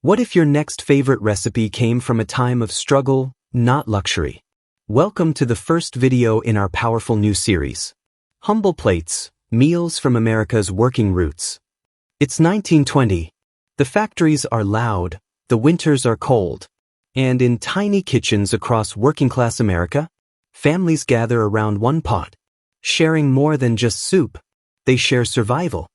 What if your next favorite recipe came from a time of struggle, not luxury? Welcome to the first video in our powerful new series. Humble Plates, Meals from America's Working Roots. It's 1920. The factories are loud, the winters are cold. And in tiny kitchens across working-class America, families gather around one pot, sharing more than just soup. They share survival.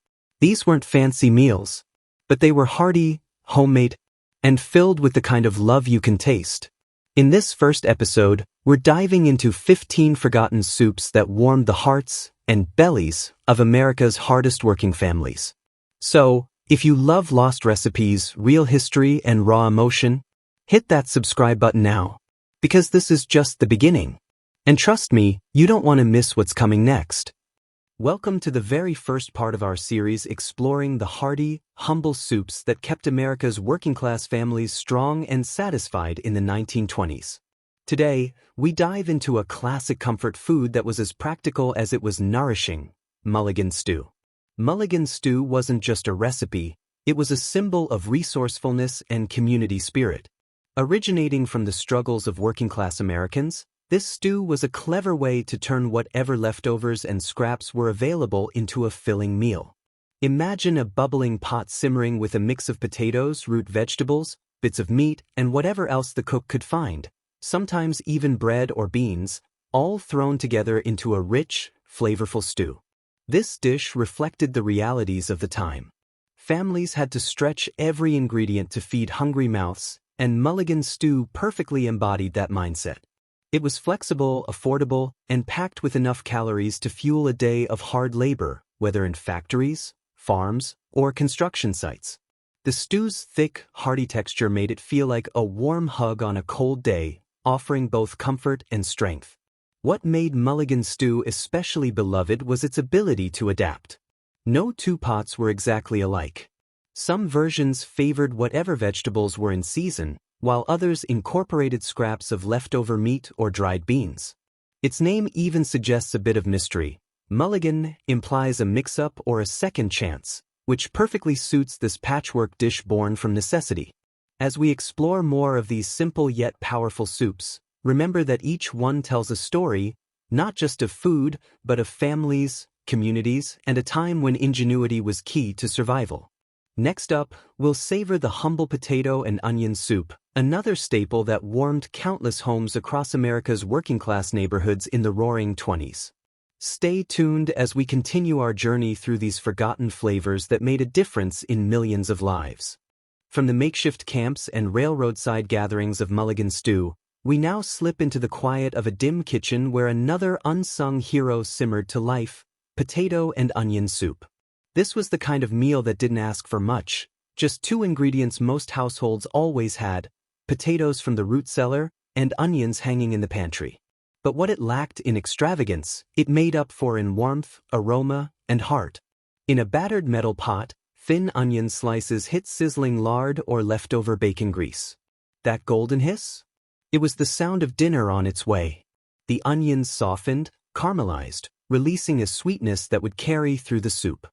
These weren't fancy meals, but they were hearty, homemade, and filled with the kind of love you can taste. In this first episode, we're diving into 15 forgotten soups that warmed the hearts and bellies of America's hardest working families. So, if you love lost recipes, real history, and raw emotion, hit that subscribe button now, because this is just the beginning. And trust me, you don't want to miss what's coming next. Welcome to the very first part of our series exploring the hearty, humble soups that kept America's working-class families strong and satisfied in the 1920s. Today, we dive into a classic comfort food that was as practical as it was nourishing: Mulligan Stew. Mulligan Stew wasn't just a recipe, it was a symbol of resourcefulness and community spirit. Originating from the struggles of working-class Americans, this stew was a clever way to turn whatever leftovers and scraps were available into a filling meal. Imagine a bubbling pot simmering with a mix of potatoes, root vegetables, bits of meat, and whatever else the cook could find, sometimes even bread or beans, all thrown together into a rich, flavorful stew. This dish reflected the realities of the time. Families had to stretch every ingredient to feed hungry mouths, and Mulligan Stew perfectly embodied that mindset. It was flexible, affordable, and packed with enough calories to fuel a day of hard labor, whether in factories, farms, or construction sites. The stew's thick, hearty texture made it feel like a warm hug on a cold day, offering both comfort and strength. What made Mulligan Stew especially beloved was its ability to adapt. No two pots were exactly alike. Some versions favored whatever vegetables were in season, while others incorporated scraps of leftover meat or dried beans. Its name even suggests a bit of mystery. Mulligan implies a mix-up or a second chance, which perfectly suits this patchwork dish born from necessity. As we explore more of these simple yet powerful soups, remember that each one tells a story, not just of food, but of families, communities, and a time when ingenuity was key to survival. Next up, we'll savor the humble potato and onion soup, another staple that warmed countless homes across America's working-class neighborhoods in the roaring 20s. Stay tuned as we continue our journey through these forgotten flavors that made a difference in millions of lives. From the makeshift camps and railroad-side gatherings of Mulligan Stew, we now slip into the quiet of a dim kitchen where another unsung hero simmered to life: potato and onion soup. This was the kind of meal that didn't ask for much, just two ingredients most households always had: potatoes from the root cellar and onions hanging in the pantry. But what it lacked in extravagance, it made up for in warmth, aroma, and heart. In a battered metal pot, thin onion slices hit sizzling lard or leftover bacon grease. That golden hiss? It was the sound of dinner on its way. The onions softened, caramelized, releasing a sweetness that would carry through the soup.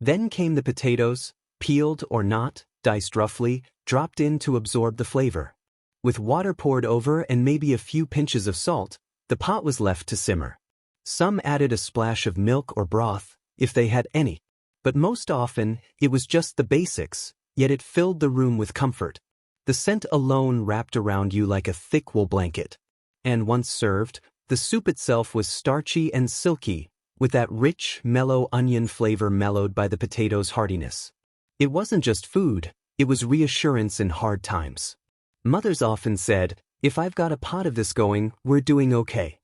Then came the potatoes, peeled or not, diced roughly, dropped in to absorb the flavor. With water poured over and maybe a few pinches of salt, the pot was left to simmer. Some added a splash of milk or broth, if they had any. But most often, it was just the basics, yet it filled the room with comfort. The scent alone wrapped around you like a thick wool blanket. And once served, the soup itself was starchy and silky, with that rich, mellow onion flavor mellowed by the potatoes' heartiness. It wasn't just food, it was reassurance in hard times. Mothers often said, "If I've got a pot of this going, we're doing okay."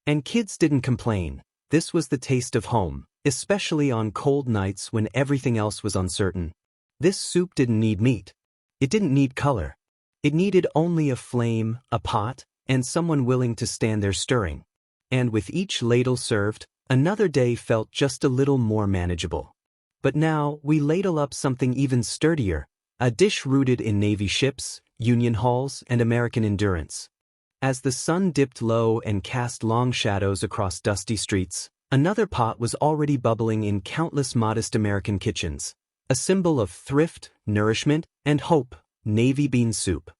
And kids didn't complain. This was the taste of home, especially on cold nights when everything else was uncertain. This soup didn't need meat. It didn't need color. It needed only a flame, a pot, and someone willing to stand there stirring. And with each ladle served, another day felt just a little more manageable. But now, we ladle up something even sturdier, a dish rooted in Navy ships, Union halls, and American endurance. As the sun dipped low and cast long shadows across dusty streets, another pot was already bubbling in countless modest American kitchens, a symbol of thrift, nourishment, and hope, navy bean soup.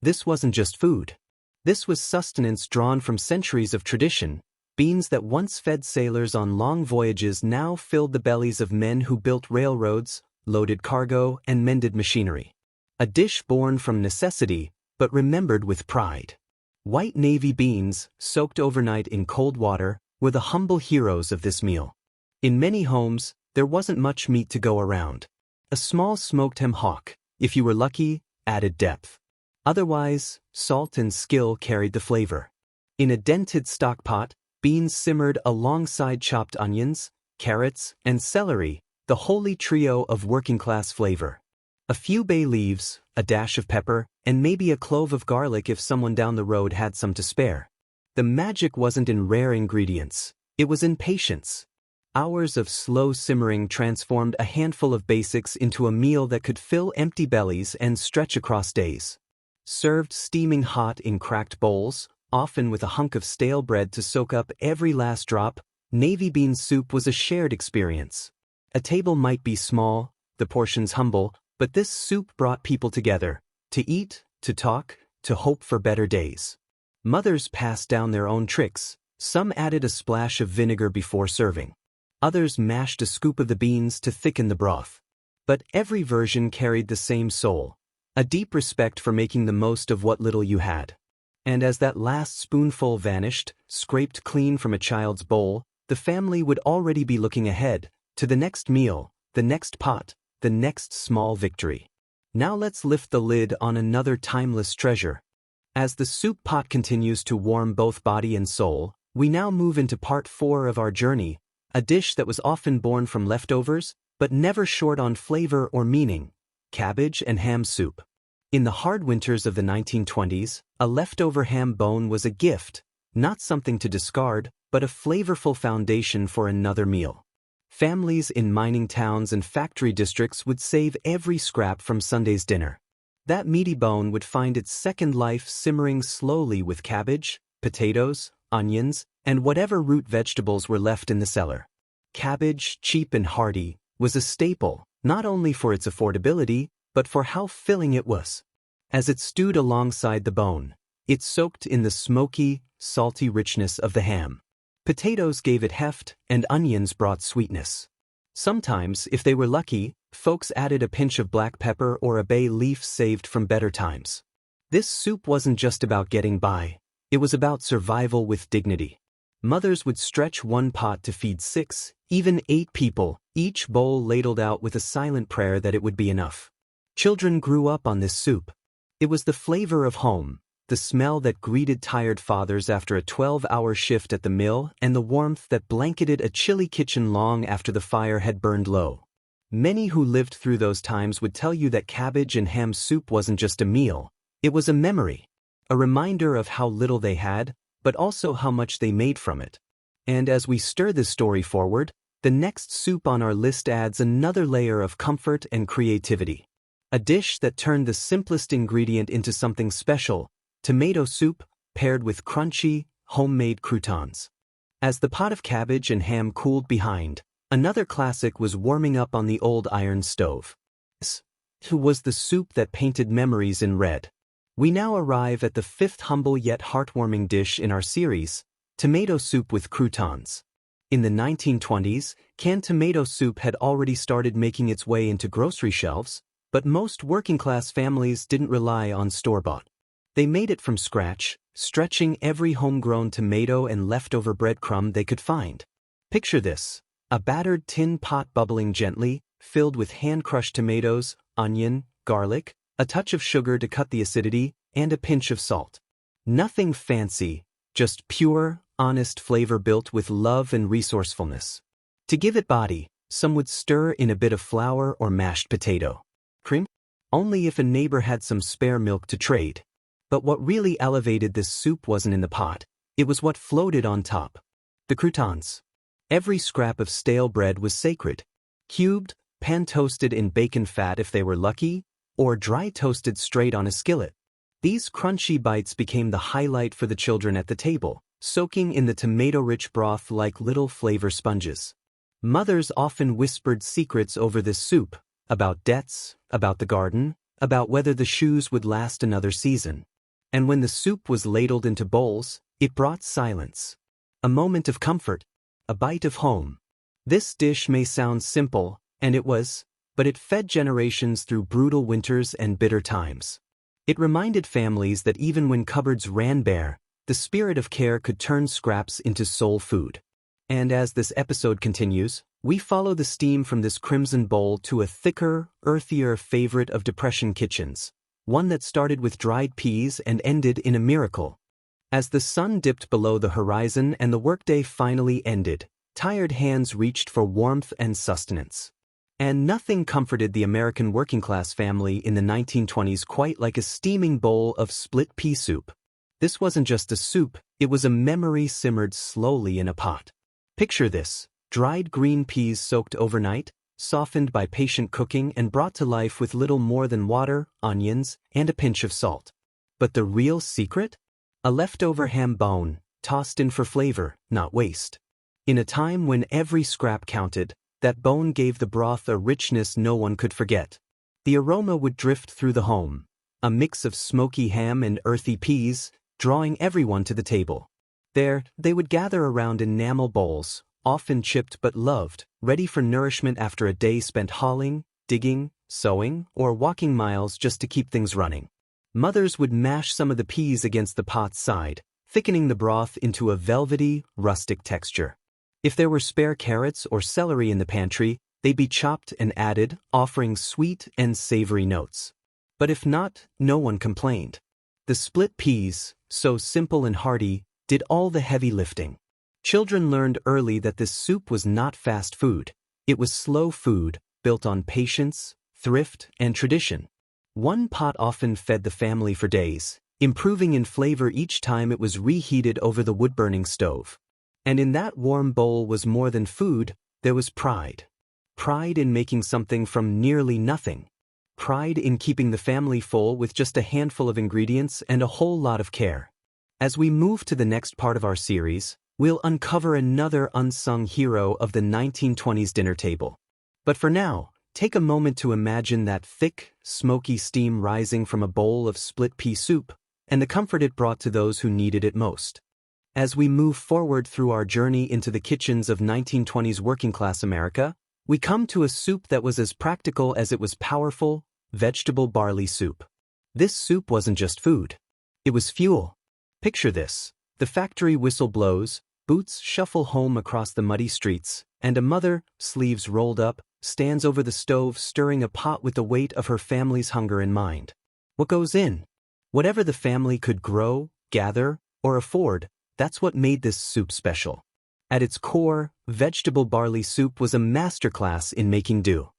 This wasn't just food. This was sustenance drawn from centuries of tradition. Beans that once fed sailors on long voyages now filled the bellies of men who built railroads, loaded cargo, and mended machinery. A dish born from necessity, but remembered with pride. White navy beans, soaked overnight in cold water, were the humble heroes of this meal. In many homes, there wasn't much meat to go around. A small smoked ham hock, if you were lucky, added depth. Otherwise, salt and skill carried the flavor. In a dented stock pot, beans simmered alongside chopped onions, carrots, and celery, the holy trio of working-class flavor. A few bay leaves, a dash of pepper, and maybe a clove of garlic if someone down the road had some to spare. The magic wasn't in rare ingredients, it was in patience. Hours of slow simmering transformed a handful of basics into a meal that could fill empty bellies and stretch across days. Served steaming hot in cracked bowls, often with a hunk of stale bread to soak up every last drop, navy bean soup was a shared experience. A table might be small, the portions humble, but this soup brought people together, to eat, to talk, to hope for better days. Mothers passed down their own tricks. Some added a splash of vinegar before serving. Others mashed a scoop of the beans to thicken the broth. But every version carried the same soul, a deep respect for making the most of what little you had. And as that last spoonful vanished, scraped clean from a child's bowl, the family would already be looking ahead, to the next meal, the next pot, the next small victory. Now let's lift the lid on another timeless treasure. As the soup pot continues to warm both body and soul, we now move into part 4 of our journey, a dish that was often born from leftovers, but never short on flavor or meaning: cabbage and ham soup. In the hard winters of the 1920s, a leftover ham bone was a gift, not something to discard, but a flavorful foundation for another meal. Families in mining towns and factory districts would save every scrap from Sunday's dinner. That meaty bone would find its second life simmering slowly with cabbage, potatoes, onions, and whatever root vegetables were left in the cellar. Cabbage, cheap and hearty, was a staple, not only for its affordability, but for how filling it was. As it stewed alongside the bone, it soaked in the smoky, salty richness of the ham. Potatoes gave it heft, and onions brought sweetness. Sometimes, if they were lucky, folks added a pinch of black pepper or a bay leaf saved from better times. This soup wasn't just about getting by, it was about survival with dignity. Mothers would stretch one pot to feed 6, even 8 people, each bowl ladled out with a silent prayer that it would be enough. Children grew up on this soup. It was the flavor of home, the smell that greeted tired fathers after a 12-hour shift at the mill, and the warmth that blanketed a chilly kitchen long after the fire had burned low. Many who lived through those times would tell you that cabbage and ham soup wasn't just a meal, it was a memory, a reminder of how little they had, but also how much they made from it. And as we stir this story forward, the next soup on our list adds another layer of comfort and creativity. A dish that turned the simplest ingredient into something special: tomato soup, paired with crunchy, homemade croutons. As the pot of cabbage and ham cooled behind, another classic was warming up on the old iron stove. This was the soup that painted memories in red. We now arrive at the 5th humble yet heartwarming dish in our series: tomato soup with croutons. In the 1920s, canned tomato soup had already started making its way into grocery shelves, but most working-class families didn't rely on store-bought. They made it from scratch, stretching every homegrown tomato and leftover breadcrumb they could find. Picture this: a battered tin pot bubbling gently, filled with hand-crushed tomatoes, onion, garlic, a touch of sugar to cut the acidity, and a pinch of salt. Nothing fancy, just pure, honest flavor built with love and resourcefulness. To give it body, some would stir in a bit of flour or mashed potato. Cream? Only if a neighbor had some spare milk to trade. But what really elevated this soup wasn't in the pot, it was what floated on top. The croutons. Every scrap of stale bread was sacred. Cubed, pan-toasted in bacon fat if they were lucky, or dry-toasted straight on a skillet. These crunchy bites became the highlight for the children at the table, soaking in the tomato-rich broth like little flavor sponges. Mothers often whispered secrets over this soup, about debts, about the garden, about whether the shoes would last another season. And when the soup was ladled into bowls, it brought silence. A moment of comfort, a bite of home. This dish may sound simple, and it was, but it fed generations through brutal winters and bitter times. It reminded families that even when cupboards ran bare, the spirit of care could turn scraps into soul food. And as this episode continues, we follow the steam from this crimson bowl to a thicker, earthier favorite of depression kitchens, one that started with dried peas and ended in a miracle. As the sun dipped below the horizon and the workday finally ended, tired hands reached for warmth and sustenance. And nothing comforted the American working-class family in the 1920s quite like a steaming bowl of split pea soup. This wasn't just a soup, it was a memory simmered slowly in a pot. Picture this: dried green peas soaked overnight, softened by patient cooking and brought to life with little more than water, onions, and a pinch of salt. But the real secret? A leftover ham bone, tossed in for flavor, not waste. In a time when every scrap counted, that bone gave the broth a richness no one could forget. The aroma would drift through the home, a mix of smoky ham and earthy peas, drawing everyone to the table. There, they would gather around enamel bowls, often chipped but loved, ready for nourishment after a day spent hauling, digging, sowing, or walking miles just to keep things running. Mothers would mash some of the peas against the pot's side, thickening the broth into a velvety, rustic texture. If there were spare carrots or celery in the pantry, they'd be chopped and added, offering sweet and savory notes. But if not, no one complained. The split peas, so simple and hearty, did all the heavy lifting. Children learned early that this soup was not fast food. It was slow food, built on patience, thrift, and tradition. One pot often fed the family for days, improving in flavor each time it was reheated over the wood-burning stove. And in that warm bowl was more than food, there was pride. Pride in making something from nearly nothing. Pride in keeping the family full with just a handful of ingredients and a whole lot of care. As we move to the next part of our series, we'll uncover another unsung hero of the 1920s dinner table. But for now, take a moment to imagine that thick, smoky steam rising from a bowl of split pea soup, and the comfort it brought to those who needed it most. As we move forward through our journey into the kitchens of 1920s working-class America, we come to a soup that was as practical as it was powerful: vegetable barley soup. This soup wasn't just food. It was fuel. Picture this: the factory whistle blows, boots shuffle home across the muddy streets, and a mother, sleeves rolled up, stands over the stove stirring a pot with the weight of her family's hunger in mind. What goes in? Whatever the family could grow, gather, or afford, that's what made this soup special. At its core, vegetable barley soup was a masterclass in making do.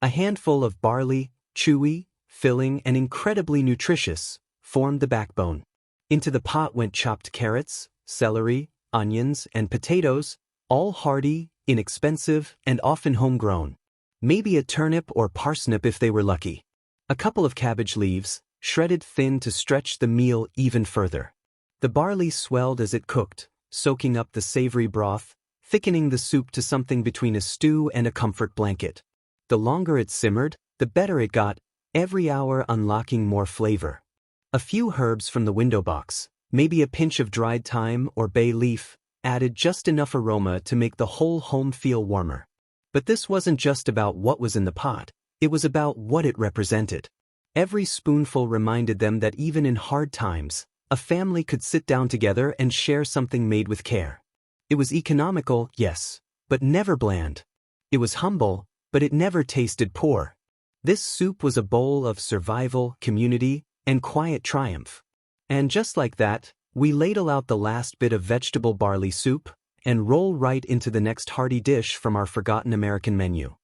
A handful of barley, chewy, filling, and incredibly nutritious, formed the backbone. Into the pot went chopped carrots, celery, onions, and potatoes, all hearty, inexpensive, and often homegrown. Maybe a turnip or parsnip if they were lucky. A couple of cabbage leaves, shredded thin to stretch the meal even further. The barley swelled as it cooked, soaking up the savory broth, thickening the soup to something between a stew and a comfort blanket. The longer it simmered, the better it got, every hour unlocking more flavor. A few herbs from the window box, maybe a pinch of dried thyme or bay leaf, added just enough aroma to make the whole home feel warmer. But this wasn't just about what was in the pot, it was about what it represented. Every spoonful reminded them that even in hard times, a family could sit down together and share something made with care. It was economical, yes, but never bland. It was humble, but it never tasted poor. This soup was a bowl of survival, community, and quiet triumph. And just like that, we ladle out the last bit of vegetable barley soup and roll right into the next hearty dish from our forgotten American menu.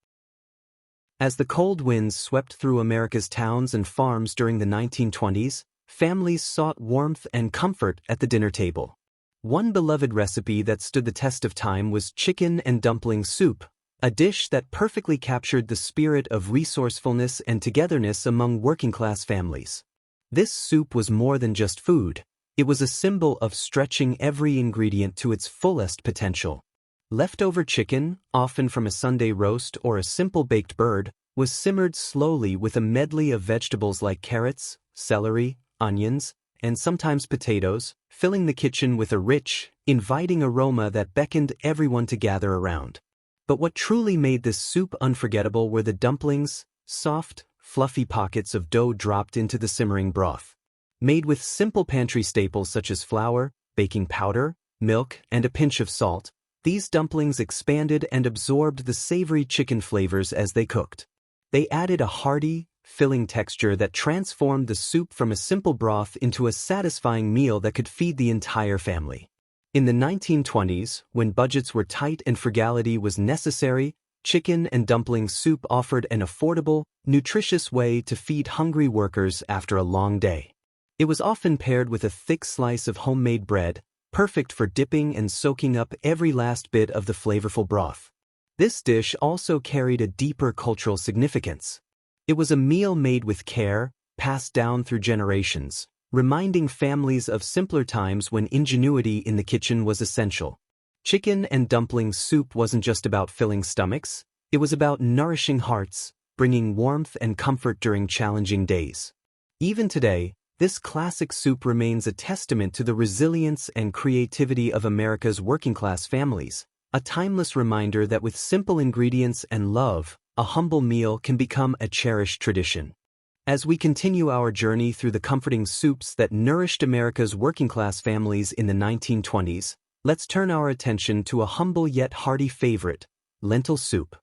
As the cold winds swept through America's towns and farms during the 1920s, families sought warmth and comfort at the dinner table. One beloved recipe that stood the test of time was chicken and dumpling soup, a dish that perfectly captured the spirit of resourcefulness and togetherness among working-class families. This soup was more than just food. It was a symbol of stretching every ingredient to its fullest potential. Leftover chicken, often from a Sunday roast or a simple baked bird, was simmered slowly with a medley of vegetables like carrots, celery, onions, and sometimes potatoes, filling the kitchen with a rich, inviting aroma that beckoned everyone to gather around. But what truly made this soup unforgettable were the dumplings, soft, fluffy pockets of dough dropped into the simmering broth. Made with simple pantry staples such as flour, baking powder, milk, and a pinch of salt, these dumplings expanded and absorbed the savory chicken flavors as they cooked. They added a hearty, filling texture that transformed the soup from a simple broth into a satisfying meal that could feed the entire family. In the 1920s, when budgets were tight and frugality was necessary, chicken and dumpling soup offered an affordable, nutritious way to feed hungry workers after a long day. It was often paired with a thick slice of homemade bread, perfect for dipping and soaking up every last bit of the flavorful broth. This dish also carried a deeper cultural significance. It was a meal made with care, passed down through generations, reminding families of simpler times when ingenuity in the kitchen was essential. Chicken and dumpling soup wasn't just about filling stomachs, it was about nourishing hearts, bringing warmth and comfort during challenging days. Even today, this classic soup remains a testament to the resilience and creativity of America's working-class families, a timeless reminder that with simple ingredients and love, a humble meal can become a cherished tradition. As we continue our journey through the comforting soups that nourished America's working-class families in the 1920s, let's turn our attention to a humble yet hearty favorite, lentil soup.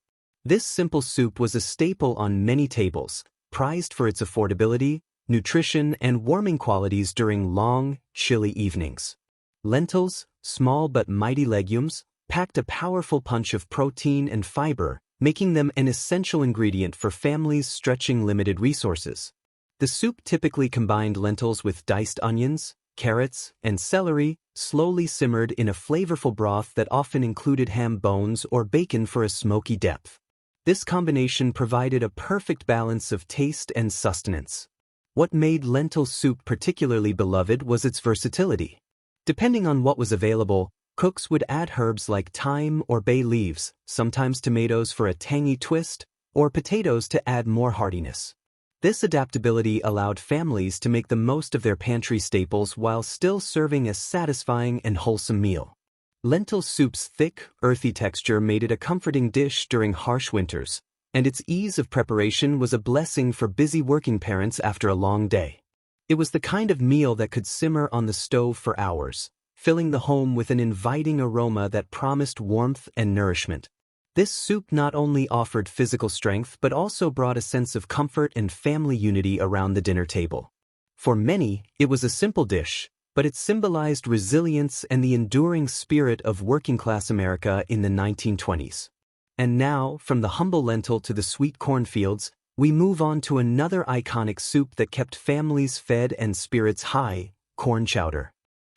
This simple soup was a staple on many tables, prized for its affordability, nutrition, and warming qualities during long, chilly evenings. Lentils, small but mighty legumes, packed a powerful punch of protein and fiber, making them an essential ingredient for families stretching limited resources. The soup typically combined lentils with diced onions, carrots, and celery, slowly simmered in a flavorful broth that often included ham bones or bacon for a smoky depth. This combination provided a perfect balance of taste and sustenance. What made lentil soup particularly beloved was its versatility. Depending on what was available, cooks would add herbs like thyme or bay leaves, sometimes tomatoes for a tangy twist, or potatoes to add more heartiness. This adaptability allowed families to make the most of their pantry staples while still serving a satisfying and wholesome meal. Lentil soup's thick, earthy texture made it a comforting dish during harsh winters, and its ease of preparation was a blessing for busy working parents after a long day. It was the kind of meal that could simmer on the stove for hours, filling the home with an inviting aroma that promised warmth and nourishment. This soup not only offered physical strength but also brought a sense of comfort and family unity around the dinner table. For many, it was a simple dish, but it symbolized resilience and the enduring spirit of working-class America in the 1920s. And now, from the humble lentil to the sweet cornfields, we move on to another iconic soup that kept families fed and spirits high, corn chowder.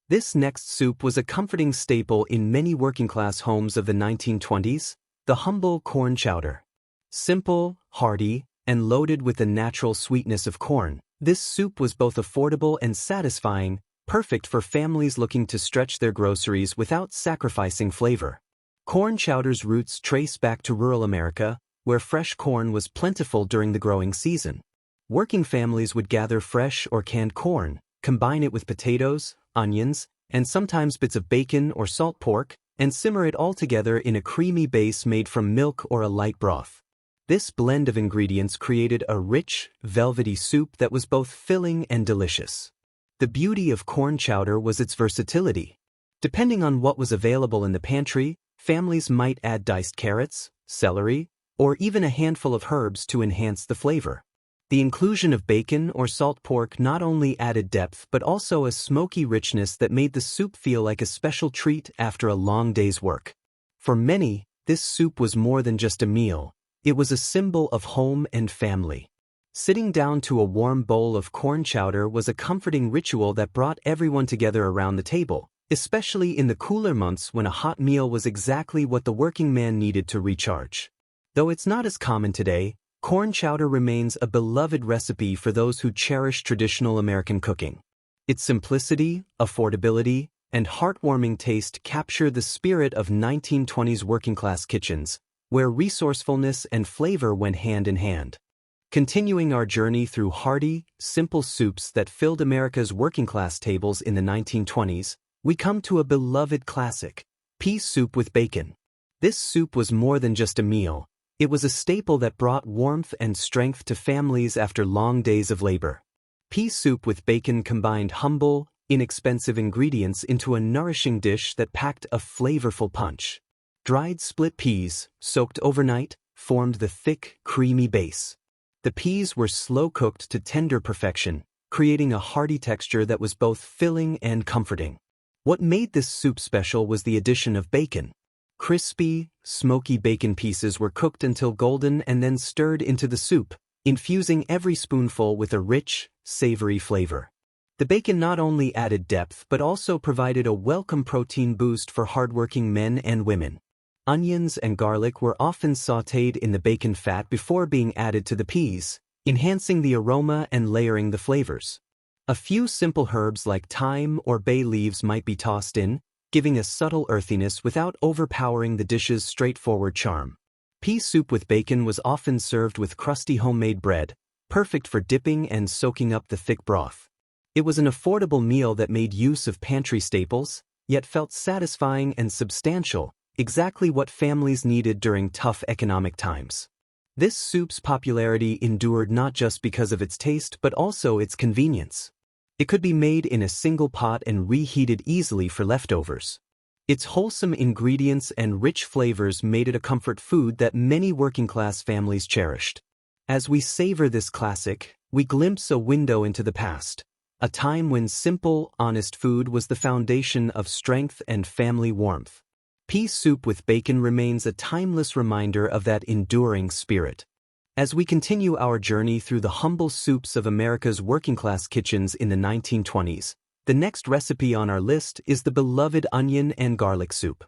This next soup was a comforting staple in many working-class homes of the 1920s, the humble corn chowder. Simple, hearty, and loaded with the natural sweetness of corn, this soup was both affordable and satisfying, perfect for families looking to stretch their groceries without sacrificing flavor. Corn chowder's roots trace back to rural America, where fresh corn was plentiful during the growing season. Working families would gather fresh or canned corn, combine it with potatoes, onions, and sometimes bits of bacon or salt pork, and simmer it all together in a creamy base made from milk or a light broth. This blend of ingredients created a rich, velvety soup that was both filling and delicious. The beauty of corn chowder was its versatility. Depending on what was available in the pantry, families might add diced carrots, celery, or even a handful of herbs to enhance the flavor. The inclusion of bacon or salt pork not only added depth but also a smoky richness that made the soup feel like a special treat after a long day's work. For many, this soup was more than just a meal. It was a symbol of home and family. Sitting down to a warm bowl of corn chowder was a comforting ritual that brought everyone together around the table, especially in the cooler months when a hot meal was exactly what the working man needed to recharge. Though it's not as common today, corn chowder remains a beloved recipe for those who cherish traditional American cooking. Its simplicity, affordability, and heartwarming taste capture the spirit of 1920s working-class kitchens, where resourcefulness and flavor went hand in hand. Continuing our journey through hearty, simple soups that filled America's working-class tables in the 1920s, we come to a beloved classic, pea soup with bacon. This soup was more than just a meal. It was a staple that brought warmth and strength to families after long days of labor. Pea soup with bacon combined humble, inexpensive ingredients into a nourishing dish that packed a flavorful punch. Dried split peas, soaked overnight, formed the thick, creamy base. The peas were slow-cooked to tender perfection, creating a hearty texture that was both filling and comforting. What made this soup special was the addition of bacon. Crispy, smoky bacon pieces were cooked until golden and then stirred into the soup, infusing every spoonful with a rich, savory flavor. The bacon not only added depth but also provided a welcome protein boost for hardworking men and women. Onions and garlic were often sautéed in the bacon fat before being added to the peas, enhancing the aroma and layering the flavors. A few simple herbs like thyme or bay leaves might be tossed in, giving a subtle earthiness without overpowering the dish's straightforward charm. Pea soup with bacon was often served with crusty homemade bread, perfect for dipping and soaking up the thick broth. It was an affordable meal that made use of pantry staples, yet felt satisfying and substantial, exactly what families needed during tough economic times. This soup's popularity endured not just because of its taste but also its convenience. It could be made in a single pot and reheated easily for leftovers. Its wholesome ingredients and rich flavors made it a comfort food that many working-class families cherished. As we savor this classic, we glimpse a window into the past, a time when simple, honest food was the foundation of strength and family warmth. Pea soup with bacon remains a timeless reminder of that enduring spirit. As we continue our journey through the humble soups of America's working-class kitchens in the 1920s, the next recipe on our list is the beloved onion and garlic soup.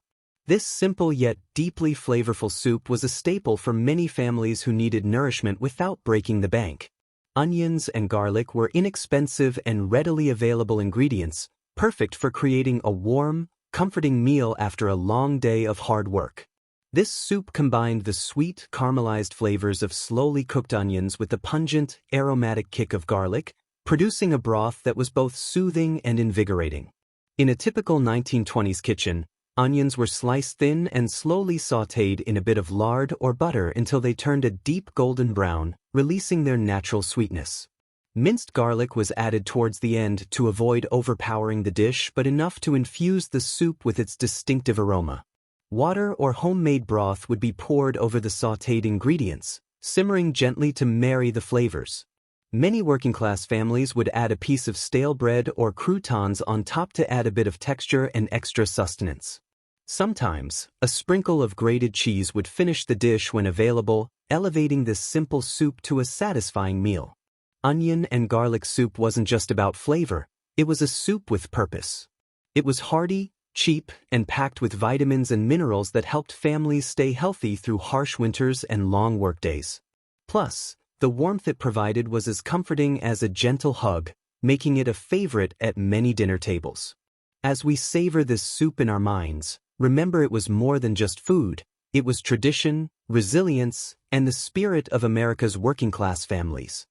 This simple yet deeply flavorful soup was a staple for many families who needed nourishment without breaking the bank. Onions and garlic were inexpensive and readily available ingredients, perfect for creating a warm, comforting meal after a long day of hard work. This soup combined the sweet, caramelized flavors of slowly cooked onions with the pungent, aromatic kick of garlic, producing a broth that was both soothing and invigorating. In a typical 1920s kitchen, onions were sliced thin and slowly sautéed in a bit of lard or butter until they turned a deep golden brown, releasing their natural sweetness. Minced garlic was added towards the end to avoid overpowering the dish but enough to infuse the soup with its distinctive aroma. Water or homemade broth would be poured over the sautéed ingredients, simmering gently to marry the flavors. Many working-class families would add a piece of stale bread or croutons on top to add a bit of texture and extra sustenance. Sometimes, a sprinkle of grated cheese would finish the dish when available, elevating this simple soup to a satisfying meal. Onion and garlic soup wasn't just about flavor, it was a soup with purpose. It was hearty, cheap, and packed with vitamins and minerals that helped families stay healthy through harsh winters and long workdays. Plus, the warmth it provided was as comforting as a gentle hug, making it a favorite at many dinner tables. As we savor this soup in our minds, remember it was more than just food, it was tradition, resilience, and the spirit of America's working-class families.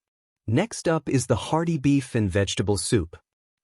Next up is the hearty beef and vegetable soup.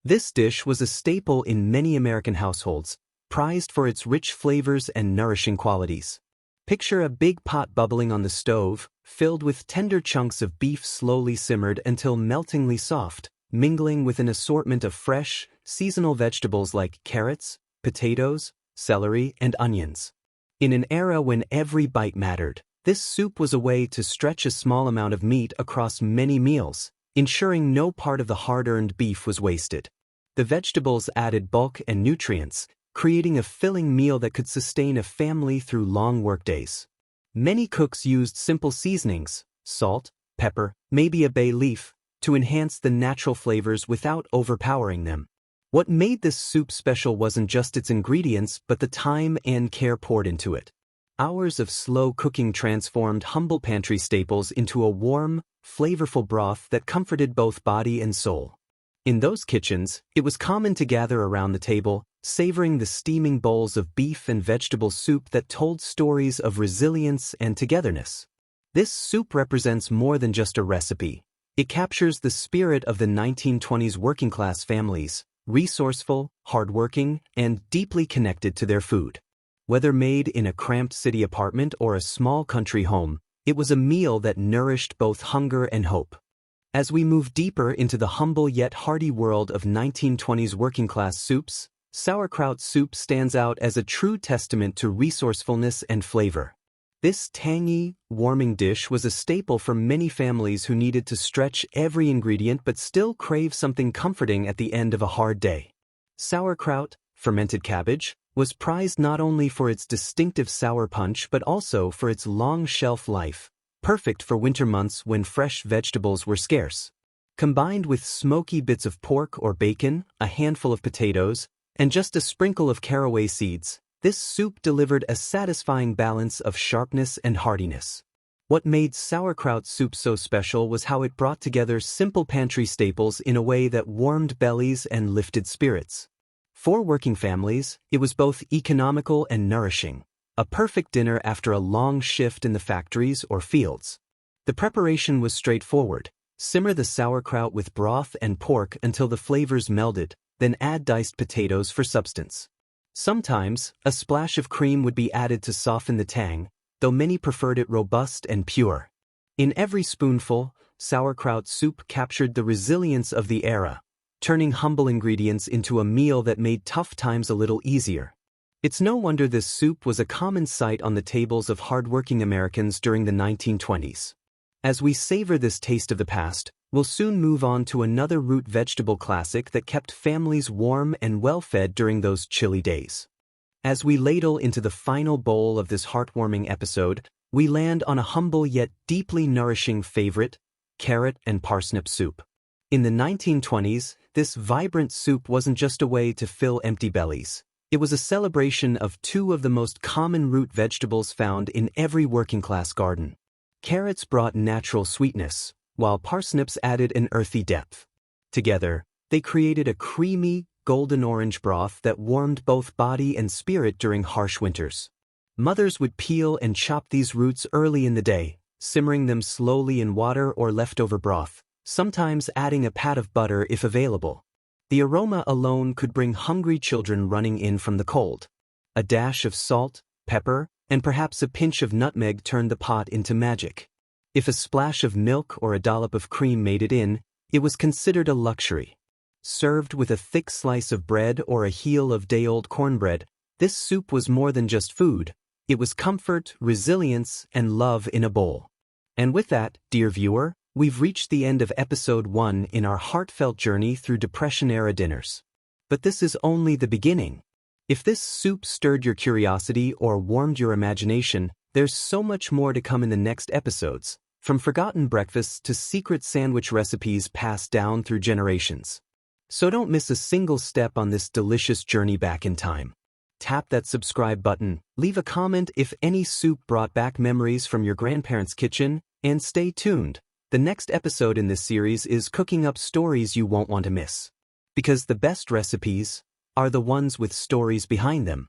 This dish was a staple in many American households, prized for its rich flavors and nourishing qualities. Picture a big pot bubbling on the stove, filled with tender chunks of beef slowly simmered until meltingly soft, mingling with an assortment of fresh, seasonal vegetables like carrots, potatoes, celery, and onions. In an era when every bite mattered, this soup was a way to stretch a small amount of meat across many meals, ensuring no part of the hard-earned beef was wasted. The vegetables added bulk and nutrients, creating a filling meal that could sustain a family through long workdays. Many cooks used simple seasonings, salt, pepper, maybe a bay leaf, to enhance the natural flavors without overpowering them. What made this soup special wasn't just its ingredients but the time and care poured into it. Hours of slow cooking transformed humble pantry staples into a warm, flavorful broth that comforted both body and soul. In those kitchens, it was common to gather around the table, savoring the steaming bowls of beef and vegetable soup that told stories of resilience and togetherness. This soup represents more than just a recipe. It captures the spirit of the 1920s working-class families, resourceful, hardworking, and deeply connected to their food. Whether made in a cramped city apartment or a small country home, it was a meal that nourished both hunger and hope. As we move deeper into the humble yet hearty world of 1920s working-class soups, sauerkraut soup stands out as a true testament to resourcefulness and flavor. This tangy, warming dish was a staple for many families who needed to stretch every ingredient but still crave something comforting at the end of a hard day. Sauerkraut, fermented cabbage, was prized not only for its distinctive sour punch but also for its long shelf life, perfect for winter months when fresh vegetables were scarce. Combined with smoky bits of pork or bacon, a handful of potatoes, and just a sprinkle of caraway seeds, this soup delivered a satisfying balance of sharpness and heartiness. What made sauerkraut soup so special was how it brought together simple pantry staples in a way that warmed bellies and lifted spirits. For working families, it was both economical and nourishing, a perfect dinner after a long shift in the factories or fields. The preparation was straightforward. Simmer the sauerkraut with broth and pork until the flavors melded, then add diced potatoes for substance. Sometimes, a splash of cream would be added to soften the tang, though many preferred it robust and pure. In every spoonful, sauerkraut soup captured the resilience of the era, turning humble ingredients into a meal that made tough times a little easier. It's no wonder this soup was a common sight on the tables of hardworking Americans during the 1920s. As we savor this taste of the past, we'll soon move on to another root vegetable classic that kept families warm and well-fed during those chilly days. As we ladle into the final bowl of this heartwarming episode, we land on a humble yet deeply nourishing favorite, carrot and parsnip soup. In the 1920s, this vibrant soup wasn't just a way to fill empty bellies. It was a celebration of two of the most common root vegetables found in every working-class garden. Carrots brought natural sweetness, while parsnips added an earthy depth. Together, they created a creamy, golden-orange broth that warmed both body and spirit during harsh winters. Mothers would peel and chop these roots early in the day, simmering them slowly in water or leftover broth, sometimes adding a pat of butter if available. The aroma alone could bring hungry children running in from the cold. A dash of salt, pepper, and perhaps a pinch of nutmeg turned the pot into magic. If a splash of milk or a dollop of cream made it in, it was considered a luxury. Served with a thick slice of bread or a heel of day-old cornbread, this soup was more than just food. It was comfort, resilience, and love in a bowl. And with that, dear viewer, we've reached the end of episode 1 in our heartfelt journey through Depression-era dinners. But this is only the beginning. If this soup stirred your curiosity or warmed your imagination, there's so much more to come in the next episodes, from forgotten breakfasts to secret sandwich recipes passed down through generations. So don't miss a single step on this delicious journey back in time. Tap that subscribe button, leave a comment if any soup brought back memories from your grandparents' kitchen, and stay tuned. The next episode in this series is cooking up stories you won't want to miss. Because the best recipes are the ones with stories behind them.